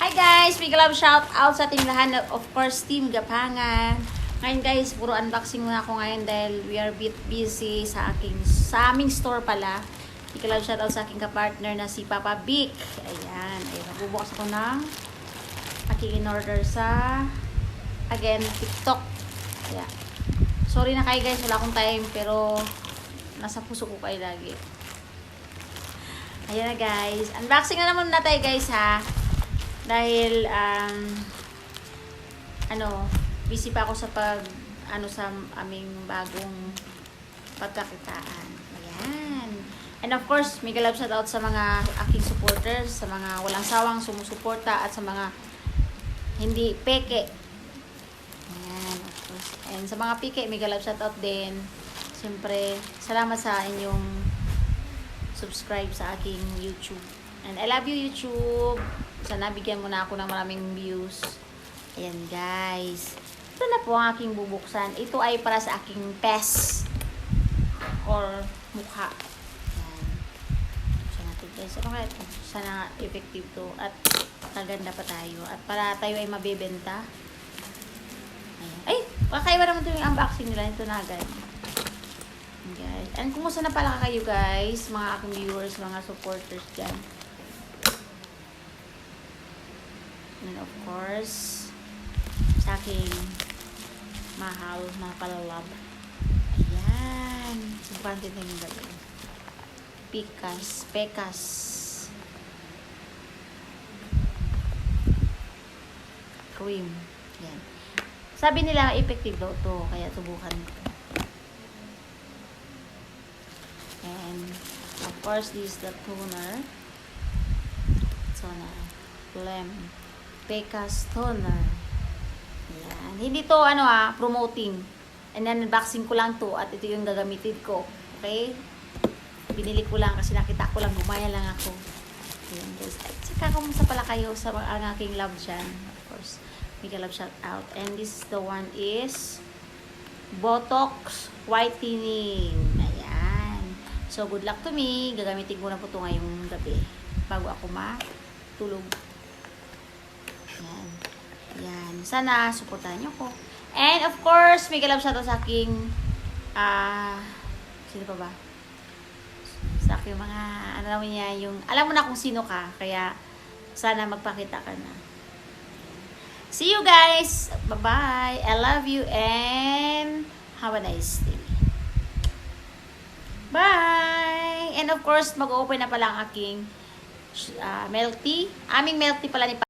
Hi guys! Big love shout out sa ating lahat. Of course, Team Gapangan. Ngayon guys, puro unboxing muna ako ngayon dahil we are a bit busy sa aming store pala. Big love shout out sa aking kapartner na si Papa Vic. Ayan. Magbubukas ako ng aking in-order sa TikTok. Ayan. Sorry na kayo guys, wala akong time pero nasa puso ko kayo lagi. Ayan na guys. Unboxing na naman na tayo guys ha. Dahil, busy pa ako sa sa aming bagong pagkakitaan. Ayan. And of course, mega love shout out sa mga aking supporters, sa mga walang sawang sumusuporta at sa mga hindi peke. Ayan, of course. And sa mga peke, mega love shout out din. Siyempre, salamat sa inyong subscribe sa aking YouTube. And I love you, YouTube. Sana bigyan mo na ako ng maraming views. Ayan, guys. Ito na po ang aking bubuksan. Ito ay para sa aking pes or mukha. Ayan. Buksan natin, guys. Ano kaya ito? Sana effective to. At kaganda pa tayo. At para tayo ay mabebenta. Ayan. Ay! Kakaiba naman ito yung unboxing nila. Ito na agad. Guys. And kumusta na pala kayo, guys? Mga aking viewers, mga supporters dyan. And of course, sa aking mahal, mga kalalab. Ayan. Subukan din yung galing. Pekas. Cream. Ayan. Sabi nila, effective daw to. Kaya subukan ko. And of course, this is the toner. Glam. Pekas toner. Ayan. Hindi to promoting. And then unboxing ko lang to at ito yung gagamitin ko. Okay? Binili ko lang kasi nakita ko lang, bumaya lang ako. Ayan guys. At saka kumusta pala kayo sa mga aking love dyan. Of course, mega love shout out. And this is the one is Botox Whitening. Ayan. So good luck to me. Gagamitin ko na po ito ngayong gabi bago ako matulog. Yan. Sana suportahan nyo ko. And of course, mega love shout out sa aking sino pa ba? Sa aking mga alam mo na kung sino ka. Kaya sana magpakita ka na. See you guys. Bye-bye. I love you and have a nice day. Bye! And of course, mag-open na pala ang aking milk tea. Aming milk tea pala ni